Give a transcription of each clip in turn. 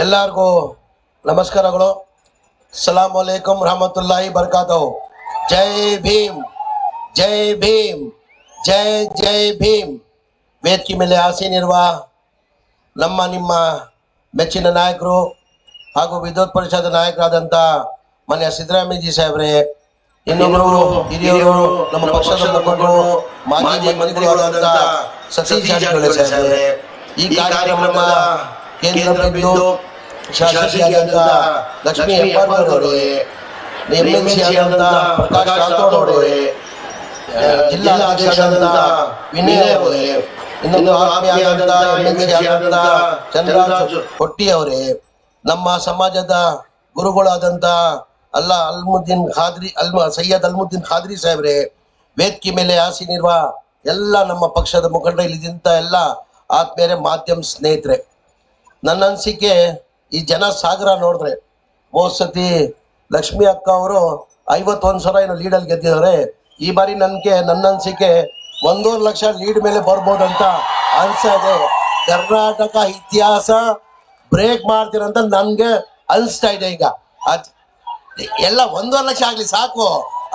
ಎಲ್ಲರಿಗೂ ನಮಸ್ಕಾರಗಳು. ಸಲಾಂ ಅಲೈಕುಂ ರಹಮತುಲ್ಲಾಹಿ ಬರ್ಕಾತಹು. ಜೈ ಭೀಮ್, ಜೈ ಭೀಮ್, ಜೈ ಜೈ ಭೀಮ್. ವೇದಿಕೆ ಮೇಲೆ ಆಸೀನಿರುವ ನಮ್ಮ ನಿಮ್ಮ ಮೆಚ್ಚಿನ ನಾಯಕರು ಹಾಗೂ ವಿದ್ಯುತ್ ಪರಿಷತ್ ನಾಯಕರಾದಂಥ ಮಾನ್ಯ ಸಿದ್ದರಾಮಯ್ಯಜಿ ಸಾಹೇಬ್ರೆ, ಇನ್ನೊಬ್ಬರು ಹಿರಿಯವರು ನಮ್ಮ ಪಕ್ಷದ ಮುಖಂಡರು ಮಾಜಿ ಮಂತ್ರಿಗಳಾದಂಥ ಸತೀಶ್ ಜಾರಕಿಹೊಳಿ ಸಾಹೇಬ್ರೆ, ಈ ಕಾರ್ಯಕ್ರಮದ ಕೇಂದ್ರ ಬಿಂದು ಶಾಸಕಿಯಾದಂಥ ಲಕ್ಷ್ಮೀ ಹೆಬ್ಬಾಳ್ಕರ್ ಅವರೇ, ಎಂಎಲ್ಸಿ ಆದಂಥ ಪ್ರಕಾಶ್ ರಾಥೋಡ್ ಅವರೇ, ಜಿಲ್ಲಾ ಅಧ್ಯಕ್ಷರಾದಂಥ ವಿನಯ್ ಅವರೇ, ಇನ್ನೊಂದು ಆತ್ಮೀಯಾದಂಥ ಎಂಎಲ್ಸಿ ಆದಂಥ ಚಂದ್ರರಾಜ್ ಹೊಟ್ಟಿ ಅವರೇ, ನಮ್ಮ ಸಮಾಜದ ಗುರುಗಳಾದಂಥ ಸೈಯದ್ ಅಲ್ಮುದ್ದೀನ್ ಖಾದ್ರಿ ಸಾಹೇಬ್ರೆ, ವೇದಿಕೆ ಮೇಲೆ ಆಸೀನಿರುವ ಎಲ್ಲ ನಮ್ಮ ಪಕ್ಷದ ಮುಖಂಡರು, ಇಲ್ಲಿದ್ದಂಥ ಎಲ್ಲ ಆತ್ಮೀಯರೇ, ಮಾಧ್ಯಮ ಸ್ನೇಹಿತರೆ, ನನ್ನ ಅನಿಸಿಕೆ ಈ ಜನ ಸಾಗರ ನೋಡಿದ್ರೆ ಹೋದ ಸತಿ ಲಕ್ಷ್ಮಿ ಅಕ್ಕ ಅವರು 51,000 ಏನು ಲೀಡಲ್ಲಿ ಗೆದ್ದಿದ್ದಾರೆ. ಈ ಬಾರಿ ನನ್ನ ಅನಿಸಿಕೆ 1.5 ಲಕ್ಷ ಲೀಡ್ ಮೇಲೆ ಬರ್ಬೋದಂತ ಅನ್ಸ್ತಾ ಇದೆ. ಕರ್ನಾಟಕ ಇತಿಹಾಸ ಬ್ರೇಕ್ ಮಾಡ್ತೀರಂತ ನನ್ಗೆ ಅನಿಸ್ತಾ ಇದೆ. ಈಗ ಎಲ್ಲ 1.5 ಲಕ್ಷ ಆಗ್ಲಿ ಸಾಕು,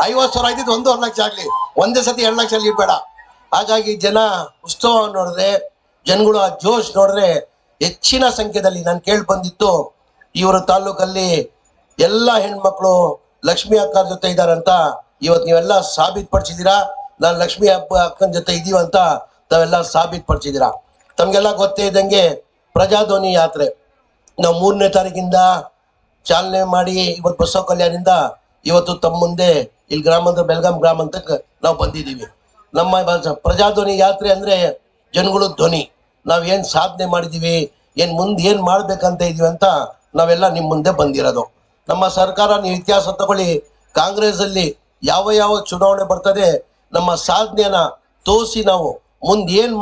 50,000 ಆಗಿದ್ದು 1.5 ಲಕ್ಷ ಆಗ್ಲಿ, ಒಂದೇ ಸತಿ 2 ಲಕ್ಷ ಲೀಡ್ ಬೇಡ. ಹಾಗಾಗಿ ಜನ ಉತ್ಸವ ನೋಡಿದ್ರೆ, ಜನಗಳು ಆ ಜೋಶ್ ನೋಡಿದ್ರೆ ಹೆಚ್ಚಿನ ಸಂಖ್ಯೆಯಲ್ಲಿ ನಾನು ಕೇಳಿ ಬಂದಿತ್ತು, ಇವರು ತಾಲೂಕಲ್ಲಿ ಎಲ್ಲ ಹೆಣ್ಮಕ್ಳು ಲಕ್ಷ್ಮಿ ಅಕ್ಕನ ಜೊತೆ ಇದ್ದಾರಂತ. ಇವತ್ತು ನೀವೆಲ್ಲ ಸಾಬೀತುಪಡಿಸಿದ್ದೀರಾ, ನಾನು ಲಕ್ಷ್ಮಿ ಅಕ್ಕನ ಜೊತೆ ಇದೀವಂತ ತಾವೆಲ್ಲ ಸಾಬೀತುಪಡಿಸಿದ್ದೀರಾ. ತಮಗೆಲ್ಲ ಗೊತ್ತೇ ಇದ್ದಂಗೆ ಪ್ರಜಾಧ್ವನಿ ಯಾತ್ರೆ ನಾವು 3ನೇ ತಾರೀಕಿಂದ ಚಾಲನೆ ಮಾಡಿ ಇವತ್ತು ಬಸವ ಕಲ್ಯಾಣದಿಂದ ಇವತ್ತು ತಮ್ಮ ಮುಂದೆ ಇಲ್ಲಿ ಗ್ರಾಮಾಂತರ ಬೆಳಗಾಂ ಗ್ರಾಮಾಂತರಕ್ಕೆ ನಾವು ಬಂದಿದ್ದೀವಿ. ನಮ್ಮ ಪ್ರಜಾಧ್ವನಿ ಯಾತ್ರೆ ಅಂದ್ರೆ ಜನಗಳು ಧ್ವನಿ, ನಾವೇನು ಸಾಧನೆ ಮಾಡಿದ್ದೀವಿ, ಮುಂದೆ ಏನು ಮಾಡ್ಬೇಕಂತ ಇದೀವಿ ಅಂತ ನಾವೆಲ್ಲ ನಿಮ್ಮ ಮುಂದೆ ಬಂದಿರೋದು. ನಮ್ಮ ಸರ್ಕಾರ, ನೀವು ಇತಿಹಾಸ ತಗೊಳ್ಳಿ, ಕಾಂಗ್ರೆಸ್ ಅಲ್ಲಿ ಯಾವ ಚುನಾವಣೆ ಬರ್ತದೆ, ನಮ್ಮ ಸಾಧನೆಯನ್ನ ತೋರಿಸಿ ನಾವು ಮುಂದೆ ಏನು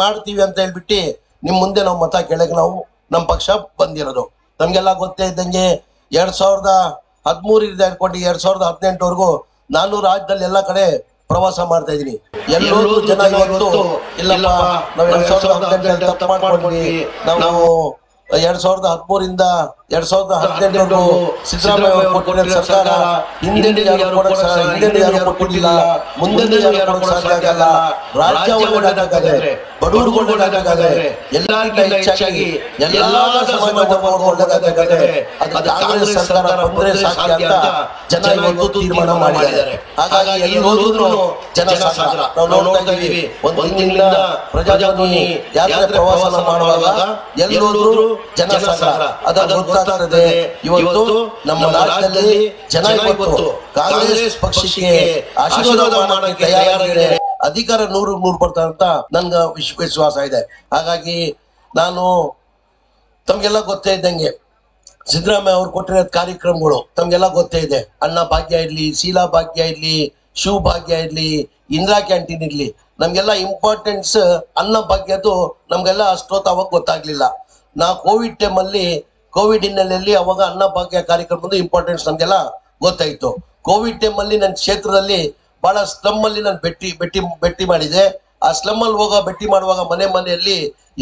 ಮಾಡ್ತೀವಿ ಅಂತ ಹೇಳ್ಬಿಟ್ಟು ನಿಮ್ಮ ಮುಂದೆ ನಾವು ಮತ ಕೇಳಕ್ಕೆ ನಾವು ನಮ್ಮ ಪಕ್ಷ ಬಂದಿರೋದು. ನಮಗೆಲ್ಲ ಗೊತ್ತೇ ಇದ್ದಂಗೆ 2013 ಹಿಡ್ಕೊಂಡು 2018ವರೆಗೂ ನಾನು ರಾಜ್ಯದಲ್ಲಿ ಎಲ್ಲ ಕಡೆ ಪ್ರವಾಸ ಮಾಡ್ತಾ ಇದೀನಿ. ಎಲ್ಲರೂ ಜನ ಇವತ್ತು ಇಲ್ಲಪ್ಪ ನಾವು 2018 ತಪ್ಪು ಮಾಡ್ಕೊಂಡ್ವಿ, ನಾವು 2013ರಿಂದ 2018 ಸಿದ್ದರಾಮಯ್ಯ ಕೊಟ್ಟಿರೋ ಸರ್ಕಾರ ಹಿಂದೆ ಯಾರು ಕೊಟ್ಟಿಲ್ಲ, ಮುಂದೆ ಯಾರು ಕೊಡೋಕೆ ಸಾಧ್ಯ ಆಗಲ್ಲ. ರಾಜ್ಯ ಒಳ್ಳೆದಾಗದೆ, ಬಡವರು ಒಳ್ಳೆದಾಗದೆ, ಎಲ್ಲರಿಗಿಂತ ಹೆಚ್ಚಾಗಿ ಎಲ್ಲಾ ಸಮಾಜದ ಒಳ್ಳೆದಾಗದೆ, ಅದು ಕಾಂಗ್ರೆಸ್ ಸರ್ಕಾರ ಬಂದ್ರೆ ಸಾಧ್ಯ ಅಂತ ಜನ ಇವತ್ತು ತೀರ್ಮಾನ ಮಾಡಿದ್ದಾರೆ. ಹಾಗಾಗಿ ಎಲ್ಲರೂ ಜನ ಸಾಗರ ನಾವು ನೋಡ್ತಾ ಇದೀವಿ. ಒಂದು ದಿನದಿಂದ ಪ್ರಜಾಧ್ವನಿ ಯಾತ್ರೆ ಪ್ರವಾಸ ಮಾಡುವಾಗ ಎಲ್ಲರೂ ಜನ ಸಾಗರ ಅದ ಗೊತ್ತಾಗ್ತದೆ. ಇವತ್ತು ನಮ್ಮ ರಾಜ್ಯದಲ್ಲಿ ಜನ ಇವತ್ತು ಕಾಂಗ್ರೆಸ್ ಪಕ್ಷಕ್ಕೆ ಆಶೀರ್ವಾದ ಮಾಡಕ್ಕೆ ತಯಾರಾಗಿದೆ, ಅಧಿಕಾರ 100% ಬರ್ತಾರೆ ಅಂತ ನನ್ಗೆ ವಿಶ್ವಾಸ ಇದೆ. ಹಾಗಾಗಿ ನಾನು ತಮ್ಗೆಲ್ಲ ಗೊತ್ತೇ ಇದ್ದಂಗೆ ಸಿದ್ದರಾಮಯ್ಯ ಅವ್ರು ಕೊಟ್ಟಿರೋ ಕಾರ್ಯಕ್ರಮಗಳು ತಮ್ಗೆಲ್ಲ ಗೊತ್ತೇ ಇದೆ. ಅನ್ನ ಭಾಗ್ಯ ಇರ್ಲಿ, ಶೀಲಾ ಭಾಗ್ಯ ಇರ್ಲಿ, ಶಿವ ಭಾಗ್ಯ ಇರ್ಲಿ, ಇಂದಿರಾ ಕ್ಯಾಂಟೀನ್ ಇರ್ಲಿ, ನಮ್ಗೆಲ್ಲ ಇಂಪಾರ್ಟೆನ್ಸ್ ಅನ್ನ ಭಾಗ್ಯದ್ದು ನಮ್ಗೆಲ್ಲ ಅಷ್ಟೊತ್ತು ಅವಾಗ ಗೊತ್ತಾಗ್ಲಿಲ್ಲ. ನಾ ಕೋವಿಡ್ ಟೈಮಲ್ಲಿ ಕೋವಿಡ್ ಹಿನ್ನೆಲೆಯಲ್ಲಿ ಅವಾಗ ಅನ್ನ ಭಾಗ್ಯ ಕಾರ್ಯಕ್ರಮದ ಇಂಪಾರ್ಟೆನ್ಸ್ ನಮ್ಗೆಲ್ಲ ಗೊತ್ತಾಯ್ತು. ಕೋವಿಡ್ ಟೈಮಲ್ಲಿ ನನ್ನ ಕ್ಷೇತ್ರದಲ್ಲಿ ಬಹಳ ಸ್ಲಮ್ ಅಲ್ಲಿ ನಾನು ಭೇಟಿ ಮಾಡಿದೆ. ಆ ಸ್ಲಮ್ ಅಲ್ಲಿ ಭೇಟಿ ಮಾಡುವಾಗ ಮನೆಯಲ್ಲಿ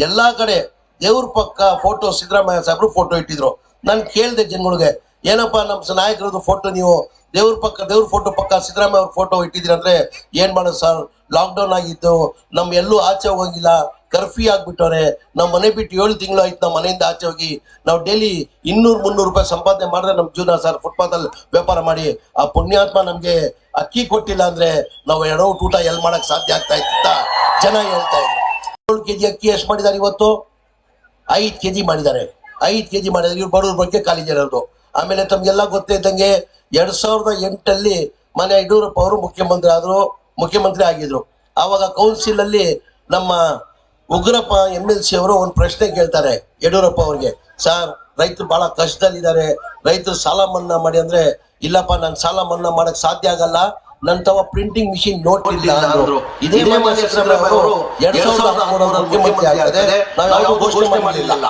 ಎಲ್ಲಾ ಕಡೆ ದೇವ್ರ ಪಕ್ಕ ಫೋಟೋ, ಸಿದ್ದರಾಮಯ್ಯ ಸಾಹೇಬ್ರು ಫೋಟೋ ಇಟ್ಟಿದ್ರು. ನಾನು ಕೇಳಿದೆ ಜನಗಳಿಗೆ, ಏನಪ್ಪಾ ನಮ್ಮ ನಾಯಕರದ್ದು ಫೋಟೋ ನೀವು ದೇವ್ರ ಫೋಟೋ ಪಕ್ಕ ಸಿದ್ದರಾಮಯ್ಯ ಅವ್ರ ಫೋಟೋ ಇಟ್ಟಿದ್ರಂದ್ರೆ ಏನ್ ಮಾಡೋದು ಸರ್, ಲಾಕ್ಡೌನ್ ಆಗಿತ್ತು, ಎಲ್ಲೂ ಆಚೆ ಹೋಗಂಗಿಲ್ಲ, ಕರ್ಫ್ಯೂ ಆಗ್ಬಿಟ್ಟವ್ರೆ, ನಾವು ಮನೆ ಬಿಟ್ಟು 7 ತಿಂಗಳು ಆಯ್ತು ನಾವು ಮನೆಯಿಂದ ಆಚೆ ಹೋಗಿ, ನಾವು ಡೈಲಿ 200-300 ರೂಪಾಯಿ ಸಂಪಾದನೆ ಮಾಡಿದ್ರೆ ನಮ್ ಜೀವನ ಸರ್, ಫುಟ್ಪಾತ್ ಅಲ್ಲಿ ವ್ಯಾಪಾರ ಮಾಡಿ ಆ ಪುಣ್ಯಾತ್ಮ ನಮ್ಗೆ ಅಕ್ಕಿ ಕೊಟ್ಟಿಲ್ಲ ಅಂದ್ರೆ ನಾವು 2 ಊಟ ಎಲ್ಲಿ ಮಾಡಕ್ ಸಾಧ್ಯ ಆಗ್ತಾ ಇತ್ತ ಜನ ಹೇಳ್ತಾ ಇದ್ರು. 7 kg ಅಕ್ಕಿ ಎಷ್ಟು ಮಾಡಿದ್ದಾರೆ ಇವತ್ತು? 5 kg ಮಾಡಿದ್ದಾರೆ. 5 kg ಮಾಡಿದ್ರೆ ಇವ್ರು ಬಡವ್ರ ಬಗ್ಗೆ ಕಾಲಿದಿರೋದು. ಆಮೇಲೆ ತಮ್ಗೆಲ್ಲ ಗೊತ್ತೇ ಇದ್ದಂಗೆ 2008 ಮಾನ್ಯ ಯಡಿಯೂರಪ್ಪ ಅವರು ಮುಖ್ಯಮಂತ್ರಿ ಆಗಿದ್ರು. ಆವಾಗ ಕೌನ್ಸಿಲ್ ಅಲ್ಲಿ ನಮ್ಮ ಉಗ್ರಪ್ಪ MLC ಅವರು ಒಂದು ಪ್ರಶ್ನೆ ಕೇಳ್ತಾರೆ ಯಡಿಯೂರಪ್ಪ ಅವ್ರಿಗೆ, ಸರ್ ರೈತರು ಬಹಳ ಕಷ್ಟದಲ್ಲಿದ್ದಾರೆ, ರೈತರು ಸಾಲ ಮನ್ನಾ ಮಾಡಿ ಅಂದ್ರೆ, ಇಲ್ಲಪ್ಪ ನಾನು ಸಾಲ ಮನ್ನಾ ಮಾಡಕ್ ಸಾಧ್ಯ ಆಗಲ್ಲ, ನನ್ನ ತವ ಪ್ರಿಂಟಿಂಗ್ ಮಿಷಿನ್ ನೋಟ್ ಇಲ್ಲ ಅಂದ್ರು. ಇದೇ ಮಾನ್ಯ ಸಿದ್ದರಾಮಯ್ಯ ಅವರು 2013 ಮುಖ್ಯಮಂತ್ರಿ ಆಗಿದ್ದಾರೆ, ನಾವು ಯಾವುದು ಘೋಷಣೆ ಮಾಡಿಲ್ಲ.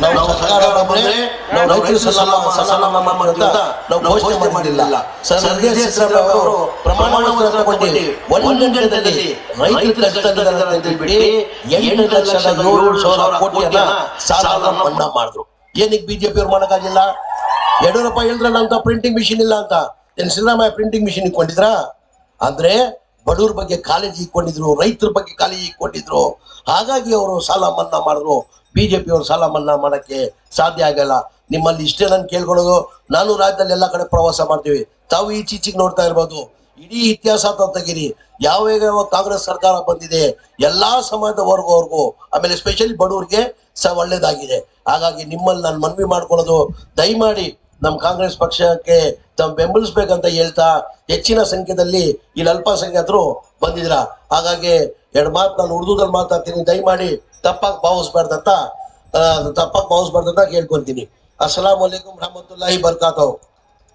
ನಾವು ಸರ್ಕಾರ ಬಂದ್ರೆ ನಾವು ರೈತರು ಸಾಲ ಮನ್ನಾ ಅಂತ ನಾವು ಘೋಷಣೆ ಮಾಡಿಲ್ಲ. ಸಿದ್ದರಾಮಯ್ಯ ಅವರು ಪ್ರಮಾಣ ತಗೊಂಡು 1 ಗಂಟೆಯಲ್ಲಿ ರೈತರ ಕಷ್ಟದಲ್ಲಿ 8,700,000 ಕೋಟಿಯನ್ನ ಸಾಲ ಮನ್ನಾ ಮಾಡಿದ್ರು. ಏನಕ್ಕೆ ಬಿಜೆಪಿ ಅವ್ರು ಮಾಡೋಕ್ಕಾಗಿಲ್ಲ? ಯಡಿಯೂರಪ್ಪ ಹೇಳಿದ್ರಲ್ಲ ಅಂತ ಪ್ರಿಂಟಿಂಗ್ ಮಿಷಿನ್ ಇಲ್ಲ ಅಂತ, ಏನು ಸಿದ್ದರಾಮಯ್ಯ ಪ್ರಿಂಟಿಂಗ್ ಮಿಷಿನ್ ಇಟ್ಕೊಂಡಿದ್ರ? ಅಂದ್ರೆ ಬಡವ್ರ ಬಗ್ಗೆ ಕಾಳಜಿ ಇಟ್ಕೊಂಡಿದ್ರು, ರೈತರ ಬಗ್ಗೆ ಕಾಳಜಿ ಇಟ್ಕೊಂಡಿದ್ರು, ಹಾಗಾಗಿ ಅವರು ಸಾಲ ಮನ್ನಾ ಮಾಡಿದ್ರು. ಬಿಜೆಪಿ ಅವರು ಸಾಲ ಮನ್ನಾ ಮಾಡಕ್ಕೆ ಸಾಧ್ಯ ಆಗಲ್ಲ. ನಿಮ್ಮಲ್ಲಿ ಇಷ್ಟೇ ನಾನು ಕೇಳ್ಕೊಳ್ಳೋದು, ನಾನು ರಾಜ್ಯದಲ್ಲಿ ಎಲ್ಲ ಕಡೆ ಪ್ರವಾಸ ಮಾಡ್ತೀವಿ, ತಾವು ಈಚೀಚೆಗೆ ನೋಡ್ತಾ ಇರ್ಬೋದು. ಇಡೀ ಇತಿಹಾಸ ತೆಗೀರಿ, ಯಾವ ಕಾಂಗ್ರೆಸ್ ಸರ್ಕಾರ ಬಂದಿದೆ ಎಲ್ಲಾ ಸಮಾಜದ ವರ್ಗವರೆಗೂ, ಆಮೇಲೆ ಎಸ್ಪೆಷಲಿ ಬಡವರಿಗೆ ಒಳ್ಳೇದಾಗಿದೆ. ಹಾಗಾಗಿ ನಿಮ್ಮಲ್ಲಿ ನಾನು ಮನವಿ ಮಾಡ್ಕೊಳ್ಳೋದು, ದಯಮಾಡಿ ನಮ್ಮ ಕಾಂಗ್ರೆಸ್ ಪಕ್ಷಕ್ಕೆ ತಾವು ಬೆಂಬಲಿಸ್ಬೇಕಂತ ಹೇಳ್ತಾ, ಹೆಚ್ಚಿನ ಸಂಖ್ಯೆಯಲ್ಲಿ ಇಲ್ಲಿ ಅಲ್ಪಸಂಖ್ಯಾತರು ಬಂದಿದ್ರ, ಹಾಗಾಗಿ ಎರಡು ಮಾತು ನಾನು ಉರ್ದುದಲ್ಲಿ ಮಾತಾಡ್ತೀನಿ, ದಯಮಾಡಿ ತಪ್ಪಾಗಿ ಭಾವಿಸ್ಬಾರ್ದಂತ ಕೇಳ್ಕೊಂತೀನಿ. अस्सलाम वालेकुम रहमतुल्लाहि बरकातहू।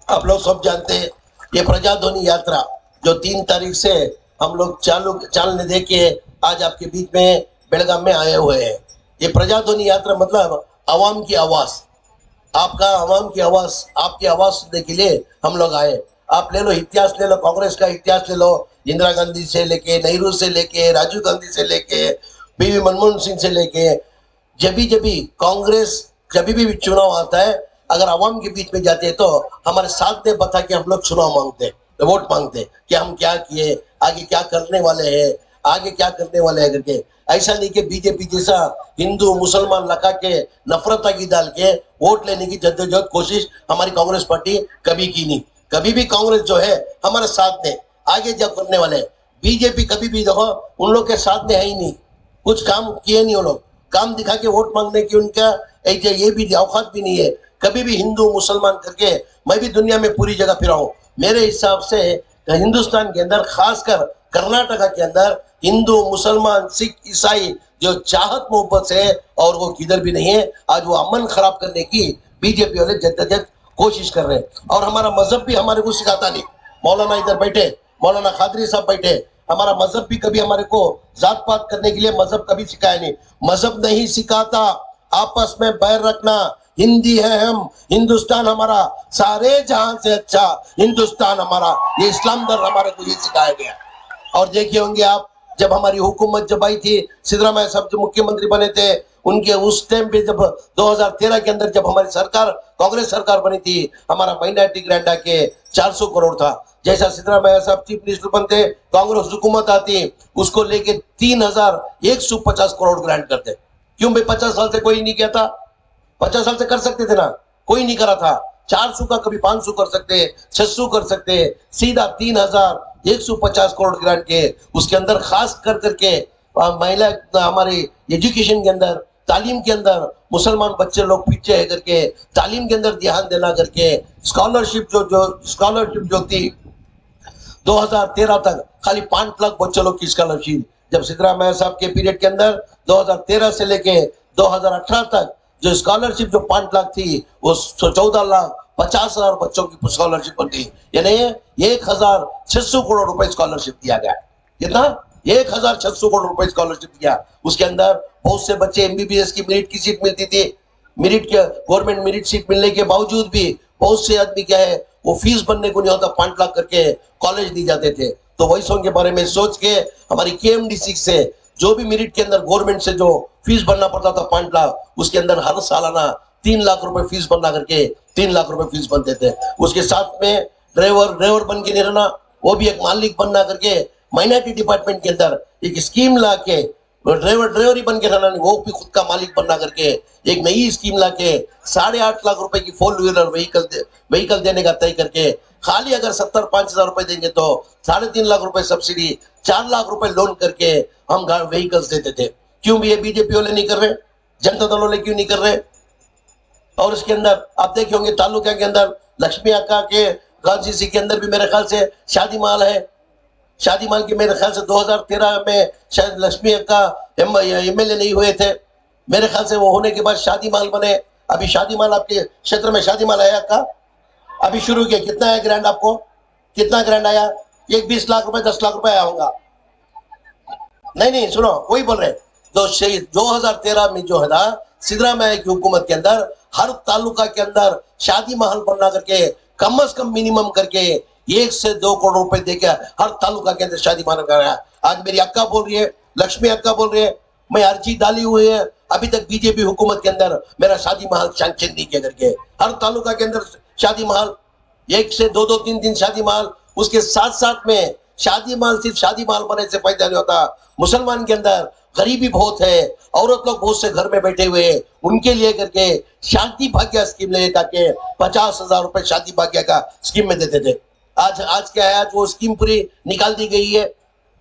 आप लोग सब जानते हैं ये प्रजाध्वनि यात्रा जो 3 तारीख से हम लोग चालने दे के आज आपके बीच में बेलगाम में आए हुए हैं। ये प्रजाध्वनि यात्रा मतलब आवाम की आवाज, आपका आवाम की आवाज, आपकी आवाज सुनने के लिए हम लोग आए। आप ले लो इतिहास, ले लो कांग्रेस का इतिहास, ले लो इंदिरा गांधी से लेके, नेहरू से लेके, राजीव गांधी से लेके, बीवी मनमोहन सिंह से लेके, जब भी कांग्रेस जब भी चुनाव आता है, अगर आवाम के बीच में जाते हैं तो हमारे साथ में बता के हम लोग चुनाव मांगते, वोट मांगते कि हम क्या किए, आगे क्या करने वाले हैं, आगे क्या करने वाले हैं करके। ऐसा नहीं कि बीजेपी जैसा हिंदू मुसलमान लगा के नफरत की डाल के वोट लेने की जद्दोजहद कोशिश हमारी कांग्रेस पार्टी कभी की नहीं। कभी भी कांग्रेस जो है हमारे साथ में आगे जब करने वाले, बीजेपी कभी भी देखो उन लोग के साथ में है ही नहीं, कुछ काम किए नहीं। वो लोग काम दिखा के वोट मांगने की उनका ये भी औकात भी नहीं है। कभी भी हिंदू मुसलमान करके, मैं भी दुनिया में पूरी जगह फिरा हूँ, मेरे हिसाब से हिंदुस्तान के अंदर खासकर कर्नाटका के अंदर हिंदू मुसलमान सिख ईसाई जो चाहत मोहब्बत है और वो किधर भी नहीं है। आज वो अमन खराब करने की बीजेपी वाले जद्दोजहद कोशिश कर रहे हैं, और हमारा मजहब भी हमारे को सिखाता नहीं। मौलाना इधर बैठे, मौलाना खादरी साहब बैठे, हमारा मजहब भी कभी हमारे को जात पात करने के लिए मजहब कभी सिखाया नहीं। मजहब नहीं सिखाता आपस में बैर रखना। हिंदी है हम, हिंदुस्तान हमारा सारे जहां से अच्छा हिंदुस्तान हमारा, ये इस्लाम धर्म हमारे को ये सिखाया गया। और देखे होंगे आप, जब हमारी हुकूमत जब आई थी, सिद्धरामैया साहब जो मुख्यमंत्री बने थे, उनके उस टाइम पे जब 2013 के अंदर जब हमारी सरकार कांग्रेस सरकार बनी थी, हमारा माइनॉरिटी ग्रांट आके 400 करोड़ था। जैसा सिद्धरामैया साहब चीफ मिनिस्टर बनते, कांग्रेस हुकूमत आती, उसको लेके 3150 करोड़ ग्रांट करते। क्यों भाई? 50 साल से कोई नहीं किया था? 50 साल से कर सकते थे ना, कोई नहीं करा था। 400 का कभी 500 कर सकते, 600 कर सकते, सीधा 3150 करोड़ ग्रांट के उसके अंदर खास कर करके महिला हमारे एजुकेशन के अंदर, तालीम के अंदर मुसलमान बच्चे लोग पीछे है करके तालीम के अंदर ध्यान देना करके स्कॉलरशिप जो थी 2013 तक खाली 5 लाख बच्चों लोग की स्कॉलरशिप, जब सिद्धरामैया साहब के पीरियड के अंदर 2013 से लेके 2018 तक जो स्कॉलरशिप जो 5 लाख थी वो 14,50,000 बच्चों की स्कॉलरशिप बनती, यानी 1,600 करोड़ रुपए स्कॉलरशिप दिया गया। कितना? 1,600 करोड़ रुपए स्कॉलरशिप दिया। उसके अंदर बहुत से बच्चे एमबीबीएस की मेरिट की सीट मिलती थी, मेरिट के गवर्नमेंट मेरिट सीट मिलने के बावजूद भी बहुत से आदमी क्या है वो फीस बनने को नहीं होता, 5 लाख करके कॉलेज नहीं जाते थे। तो वैसों के बारे में सोच के हमारी केएमडीसी से जो भी मेरिट के अंदर गवर्नमेंट से जो फीस भरना पड़ता था 5 लाख, उसके अंदर हर सालाना 3 लाख रुपए फीस भरना करके 3 लाख रुपए फीस बनते थे। उसके साथ में ड्राइवर बन के नहीं रहना, वो भी एक मालिक बनना करके माइनॉरिटी डिपार्टमेंट के अंदर एक स्कीम ला के ड्राइवर ही बन के रहना नहीं, वो भी खुद का मालिक बनना करके एक नई स्कीम ला के 8.5 लाख रुपए की 4 व्हीलर व्हीकल देने का तय करके, खाली अगर 70-5,000 रुपए देंगे तो 3.5 लाख रुपए सब्सिडी, 4 लाख रुपए लोन करके हम व्हीकल्स देते थे। क्यों भी ये बीजेपी वाले नहीं कर रहे? जनता दल वाले क्यों नहीं कर रहे? और इसके अंदर आप देखे होंगे तालुका के अंदर लक्ष्मी अक्का के गांधी के अंदर भी मेरे ख्याल से शादी माल है। शादी माल के मेरे ख्याल से 2013 में शायद लक्ष्मी अक्का एमएलए नहीं हुए थे, मेरे ख्याल से वो होने के बाद शादी माल बने। अभी शादी माल आपके क्षेत्र में शादी माल आया अक्का? अभी शुरू किया, कितना है ग्रांड? आपको कितना ग्रांड आया? 20 लाख रुपए 10 लाख रुपए आया होगा। नहीं सुनो, वही बोल रहे 2013 में जो है ना सिद्धरामैया की हुकूमत के अंदर हर तालुका के अंदर शादी महल बनना करके कम से कम मिनिमम करके 1 से 2 करोड़ रुपए देके हर तालुका के अंदर शादी महल कराया। आज मेरी अक्का बोल रही है, लक्ष्मी अक्का बोल रही है, मैं अर्जी डाली हुई है अभी तक बीजेपी हुकूमत के अंदर मेरा शादी महल सैंक्शन नहीं किया करके। हर तालुका के अंदर शादी महल, 1 से 2 3 शादी महल, उसके साथ साथ में शादी महल सिर्फ शादी महल बनने से फायदा नहीं होता। मुसलमान के अंदर गरीबी बहुत है, औरत लोग बहुत से घर में बैठे हुए हैं, उनके लिए करके शादी भाग्य स्कीम ले ताकि 50,000 रुपए शादी भाग्य का स्कीम में देते थे। आज क्या है, आज वो स्कीम पूरी निकाल दी गई है।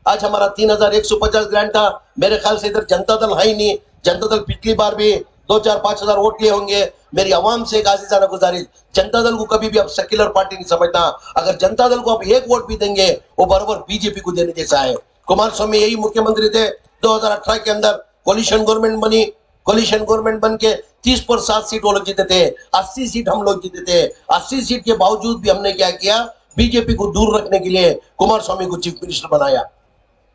आज हमारा 3,150 ग्रांट था। मेरे ख्याल से इधर जनता दल है ही नहीं। जनता दल पिछली बार भी 2-4-5 हजार वोट लिए होंगे। मेरी आवाम से एक आजीजाना गुजारिश, जनता दल को कभी भी अब सेक्युलर पार्टी नहीं समझना। अगर जनता दल को अब 1 वोट भी देंगे वो बराबर बीजेपी को देने जैसा है। कुमार स्वामी यही मुख्यमंत्री थे। 2018 के अंदर कोलिशन गवर्नमेंट बनी। कोलिशन गवर्नमेंट बन के 30 पर 7 सीट वो लोग जीते थे, 80 सीट हम लोग जीते थे। 80 सीट के बावजूद भी हमने क्या किया, बीजेपी को दूर रखने के लिए कुमार स्वामी को चीफ मिनिस्टर बनाया।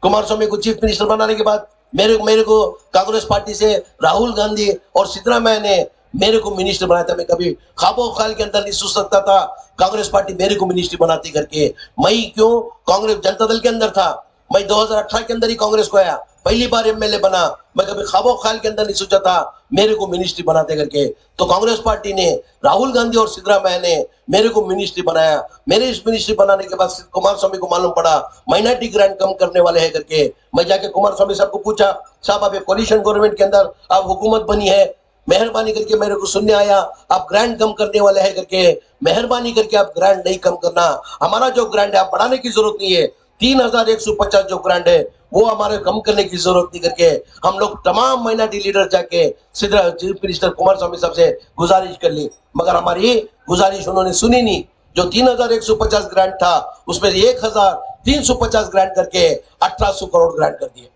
कुमार स्वामी को चीफ मिनिस्टर बनाने के बाद मेरे को कांग्रेस पार्टी से राहुल गांधी और सिद्धरामैया ने मेरे को मिनिस्टर बनाया था। मैं कभी ख्वाबो ख्याल के अंदर नहीं सोच सकता था कांग्रेस पार्टी मेरे को मिनिस्टर बनाती करके। मैं क्यों कांग्रेस जनता दल के अंदर था, मैं 2018 के अंदर ही कांग्रेस को आया, पहली बार एमएलए बना। मैं कभी ख्वाबो ख्याल के अंदर नहीं सोचा था मेरे को मिनिस्ट्री बनाते करके। तो कांग्रेस पार्टी ने, राहुल गांधी और सिद्धरामैया ने मेरे को मिनिस्ट्री बनाया। मेरे इस मिनिस्ट्री बनाने के बाद कुमार स्वामी को मालूम पड़ा माइनॉरिटी ग्रांट कम करने वाले हैं करके। मैं जाके कुमार स्वामी साहब को पूछा, साहब आप कोलिशन गवर्नमेंट के अंदर आप हुकूमत बनी है, मेहरबानी करके मेरे को सुनने आया आप ग्रांट कम करने वाले हैं करके। मेहरबानी करके आप ग्रांट नहीं कम करना, हमारा जो ग्रांट है आप बढ़ाने की जरूरत नहीं है। 3,150 जो ग्रांट है वो हमारे कम करने की जरूरत नहीं करके हम लोग तमाम माइनॉरिटी लीडर जाके सीधा चीफ मिनिस्टर कुमार स्वामी साहब से गुजारिश कर ली, मगर हमारी गुजारिश उन्होंने सुनी नहीं। जो 3,150 ग्रांट था उसमें 1,350 ग्रांट करके 1,800 करोड़ ग्रांट कर दिए।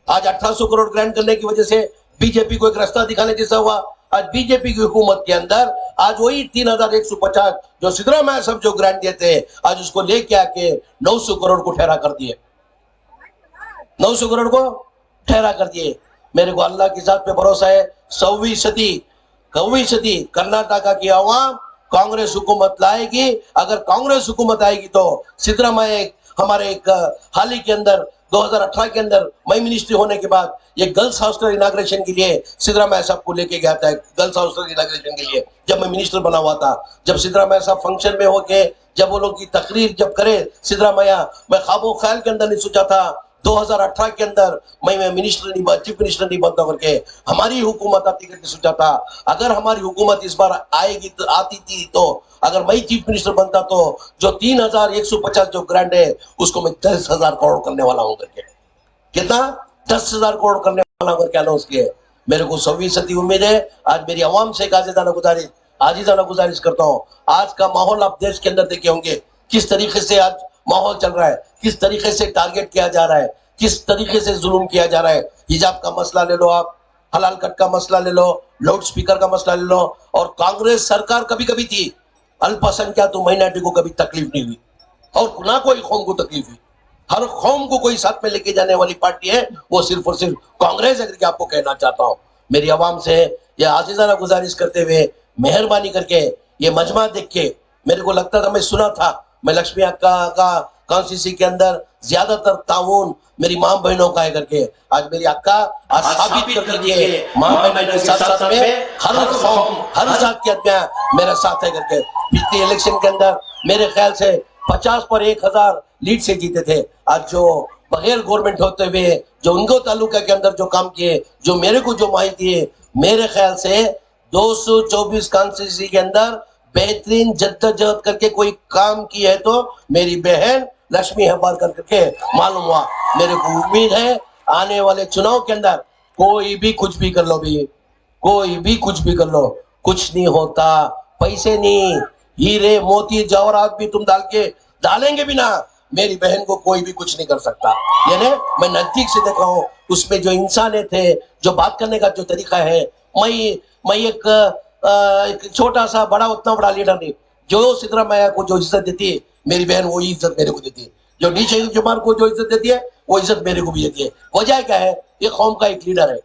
आज 1,800 करोड़ ग्रांट करने की वजह से बीजेपी को एक रास्ता दिखाने जैसा हुआ। आज बीजेपी की हुकूमत के अंदर आज वही 3,150 जो सिद्धरामैया सब जो ग्रांट देते हैं आज उसको लेके आके 900 करोड़ को ठहरा कर दिए। 900 करोड़ को ठहरा कर दिए। मेरे को अल्लाह की जात पे भरोसा है, 100वीं सदी कर्नाटका की आवाम कांग्रेस हुकूमत लाएगी। अगर कांग्रेस हुकूमत आएगी तो सिद्धरामैया हमारे एक हाल ही के अंदर 2018 के अंदर मैं मिनिस्ट्री होने के बाद ये गर्ल्स हॉस्टल इनाग्रेशन के लिए सिद्धरामैया साहब को लेके गया था। गर्ल्स हॉस्टल इनाग्रेशन के लिए जब मैं मिनिस्टर बना हुआ था, जब सिद्धरामैया साहब फंक्शन में होके जब वो लोग की तकरीर जब करे सिद्धरामैया, मैं ख्वाबो ख्याल के अंदर नहीं सोचा था 2018 के अंदर मैं मिनिस्टर नहीं, चीफ मिनिस्टर नहीं बनता करके। हमारी हुकूमत आती करके सोचा था अगर हमारी हुकूमत इस बार आएगी तो आती थी तो अगर मैं चीफ मिनिस्टर बनता तो जो 3,150 जो ग्रांट है उसको मैं 10,000 करोड़ करने वाला हूं करके। कितना? 10,000 करोड़ करने वाला हूं करके अनाउंस किए। मेरे को 100वीं सदी उम्मीद है। आज मेरी आवाम से एक आजीजाना गुजारिश करता हूँ। आज का माहौल आप देश के अंदर देखे होंगे किस तरीके से आज माहौल चल रहा है, किस तरीके से टारगेट किया जा रहा है, किस तरीके से जुल्म किया जा रहा है। हिजाब का मसला ले लो आप, हलाल कट का मसला ले लो, लाउड स्पीकर का मसला ले लो। और कांग्रेस सरकार कभी कभी थी, अल्पसंख्यक तो माइनॉरिटी को कभी तकलीफ नहीं हुई और ना कोई कौम को तकलीफ हुई। हर कौम को कोई साथ में लेके जाने वाली पार्टी है वो सिर्फ और सिर्फ कांग्रेस है करके आपको कहना चाहता हूँ। मेरी आवाम से यह आजीजाना गुजारिश करते हुए मेहरबानी करके ये मजमा देख के मेरे को लगता था, मैं सुना था मैं लक्ष्मी अक्का का कॉन्स्टिट्यूंसी के अंदर ज्यादातर ताउन मेरी मां बहनों का है करके। आज मेरी अक्का आज साबित कर दीजिए मां बहनों के साथ साथ में हर कौम हर जात के आदमी मेरे साथ है करके। पिछले इलेक्शन के अंदर मेरे ख्याल से 50 पर 1,000 लीड से जीते थे। आज जो बगैर गवर्नमेंट होते हुए जो उनको तालुका के अंदर जो काम किए, जो मेरे को जो माहिती है, मेरे ख्याल से 224 कॉन्स्टिट्यूंसी के अंदर बेहतरीन जद्दोजहद करके कोई काम की है तो मेरी बहन लक्ष्मी हेब्बार करके मालूम हुआ। मेरे को उम्मीद है आने वाले चुनाव के अंदर कोई भी कुछ भी कर लो, भी कोई भी कुछ भी कर लो, कुछ नहीं होता। पैसे नहीं, हीरे मोती जवाहरात भी तुम डालेंगे भी ना, मेरी बहन को कोई भी कुछ नहीं कर सकता। यानी मैं नजदीक से देखा हूँ उसमें जो इंसान थे, जो बात करने का जो तरीका है। मैं एक छोटा सा बड़ा उतना बड़ा लीडर नहीं, जो सिद्धरामैया को जो इज्जत देती है मेरी बहन वही इज्जत मेरे को देती है। जो नीचे जुमार को जो इज्जत देती है वो इज्जत मेरे को भी देती है। वजह क्या है? ये कौम का एक लीडर है,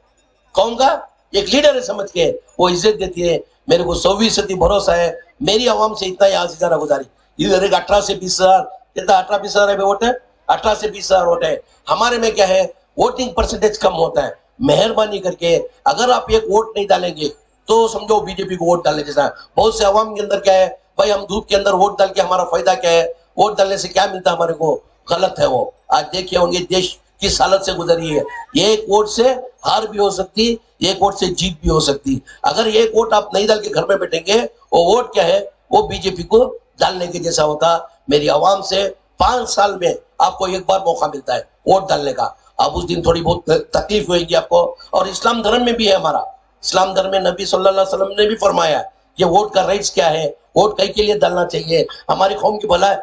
कौम का एक लीडर है समझ के वो इज्जत देती है। मेरे को 100वीं सदी भरोसा है। मेरी आवाम से इतना ही आजीजाना गुजारी, इधर एक 18 से 20 हजार, कितना 18-20 हजार वोट है, 18 से 20 हजार वोट है। हमारे में क्या है, वोटिंग परसेंटेज कम होता है। मेहरबानी करके अगर आप एक वोट नहीं डालेंगे तो समझो बीजेपी को वोट डालने जैसा। बहुत से अवाम के अंदर क्या है, भाई हम धूप के अंदर वोट डाल के हमारा फायदा क्या है, वोट डालने से क्या मिलता है हमारे को, गलत है वो। आज देखिए होंगे देश किस हालत से गुजरी है। एक वोट से हार भी हो सकती, एक वोट से जीत भी हो सकती। अगर एक वोट आप नहीं डाल के घर में बैठेंगे, वो वोट क्या है, वो बीजेपी को डालने के जैसा होता। मेरी आवाम से 5 साल में आपको एक बार मौका मिलता है वोट डालने का। अब उस दिन थोड़ी बहुत तकलीफ होगी आपको। और इस्लाम धर्म में भी है हमारा, इस्लाम धर्म में नबी सल्लल्लाहु अलैहि वसल्लम ने भी फरमाया कि वोट का राइट्स क्या है, वोट कई के लिए डालना चाहिए, हमारी कौम की भलाई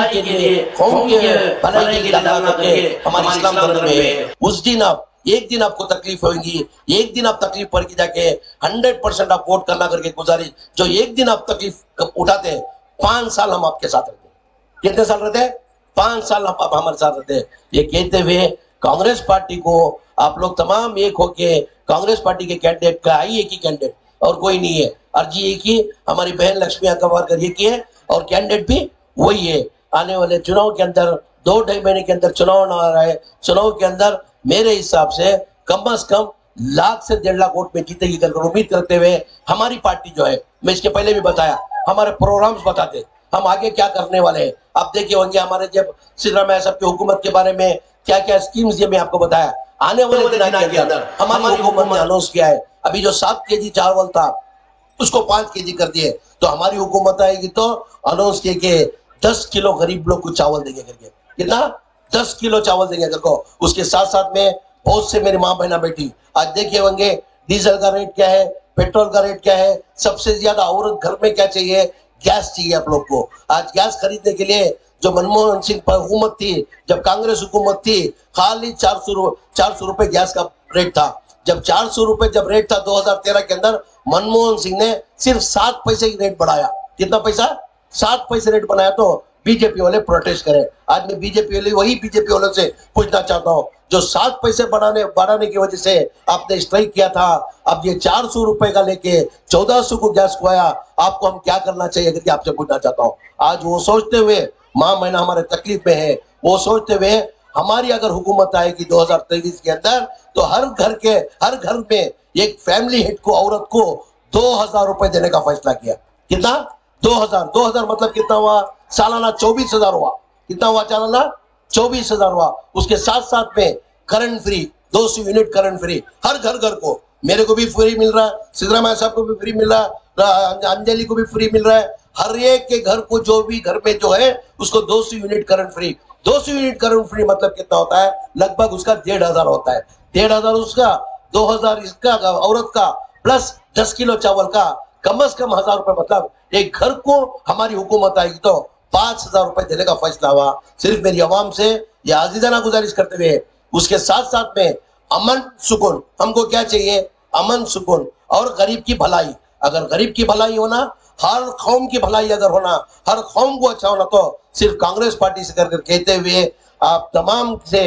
के लिए, कौम के भलाई के लिए डालना करके हमारे इस्लाम धर्म में है। उस दिन आप एक दिन आपको तकलीफ होगी, एक दिन आप तकलीफ पड़ के जाके 100% आप वोट करना करके गुजारिश, जो एक दिन आप तकलीफ उठाते हैं, 5 साल हम आपके साथ रहते हैं। कितने साल रहते हैं? 5 साल आप हमारे साथ रहते हैं। ये कहते हुए कांग्रेस पार्टी को आप लोग तमाम एक होके, कांग्रेस पार्टी के कैंडिडेट का आई एक ही कैंडिडेट और कोई नहीं है, अर्जी एक ही हमारी बहन लक्ष्मी अकबरकर ये की है और कैंडिडेट भी वही है। आने वाले चुनाव के अंदर 2-2.5 महीने के अंदर चुनाव आ रहा है, चुनाव के अंदर मेरे हिसाब से कम लाख से 1.5 लाख वोट में जीतेगी कर उम्मीद करते हुए हमारी पार्टी जो है, मैं इसके पहले भी बताया, हमारे प्रोग्राम्स बताते हम आगे क्या करने वाले हैं। आप देखिए होंगे हमारे जब सिद्धरामैया साहब की हुकूमत के बारे में क्या क्या स्कीम्स ये मैं आपको बताया। आने वाले दिनों के अंदर हमारी हुकूमत ने अनाउंस किया है, अभी जो 7 केजी चावल था उसको 5 केजी कर दिए, तो हमारी हुकूमत आएगी तो अनाउंस किए कि 10 किलो गरीब लोग को चावल देंगे करके। कितना? 10 किलो चावल देंगे करके। उसके साथ साथ में बहुत से मेरी माँ बहना बैठी, आज देखिए होंगे डीजल का रेट क्या है, पेट्रोल का रेट क्या है, सबसे ज्यादा औरत घर में क्या चाहिए, गैस चाहिए आप लोग को। आज गैस खरीदने के लिए जो मनमोहन सिंह हुकूमत थी, जब कांग्रेस हुकूमत थी, खाली 400 रुपए गैस का रेट था। जब 400 रुपए जब रेट था 2013 के अंदर, मनमोहन सिंह ने सिर्फ 7 पैसे ही रेट बढ़ाया। कितना पैसा? 7 पैसे रेट बनाया तो बीजेपी वाले प्रोटेस्ट करें। आज मैं बीजेपी वाले वही बीजेपी वालों से पूछना चाहता हूँ जो 7 पैसे बढ़ाने की वजह से आपने स्ट्राइक किया था, अब ये 400 रुपए का लेके 1400 को गैस को आया, आपको हम क्या करना चाहिए करके आपसे पूछना चाहता हूँ। आज वो सोचते हुए माँ महीना हमारे तकलीफ में है, वो सोचते हुए हमारी अगर हुकूमत आएगी 2023 के अंदर तो हर घर में एक फैमिली हेड को, औरत को 2000 रुपए देने का फैसला किया। कितना? 2000 मतलब कितना हुआ? सालाना 24,000 हुआ। कितना हुआ? सालाना 24,000 हुआ। उसके साथ साथ में current free, 200 unit current free हर घर को। मेरे को भी फ्री मिल रहा है, सिद्धरामैया साहब को भी फ्री मिल रहा है, अंजलि को भी फ्री मिल रहा है। हर एक के घर को जो भी घर में जो है उसको 200 unit current free. 200 unit current free मतलब कितना होता है? लगभग उसका 1,500 होता है। 1,500 उसका, 2,000 इसका औरत का, प्लस 10 किलो चावल का, कम से कम 1,000 रुपए। मतलब एक घर को हमारी हुकूमत आएगी तो 5,000 रुपए देने का फैसला हुआ। सिर्फ मेरी आवाम से ये आजीजाना गुजारिश करते हुए, उसके साथ साथ में अमन सुकून, हमको क्या चाहिए? अमन सुकून और गरीब की भलाई। अगर गरीब की भलाई होना, हर कौम की भलाई अगर होना, हर कौम को अच्छा होना, तो सिर्फ कांग्रेस पार्टी से कर कहते हुए आप तमाम से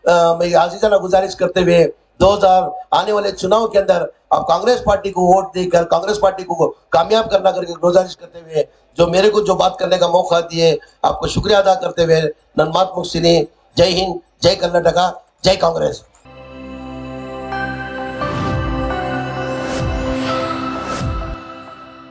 मेरी आजीजाना गुजारिश करते हुए 2000 आने वाले चुनाव के अंदर आप कांग्रेस पार्टी को वोट देकर कांग्रेस पार्टी को कामयाब करना करके गुजारिश करते हुए जो मेरे को जो बात करने का मौका दिए, आपको शुक्रिया अदा करते हुए नन्मात मुक्सिनी। जय हिंद, जय कर्नाटका, जय कांग्रेस।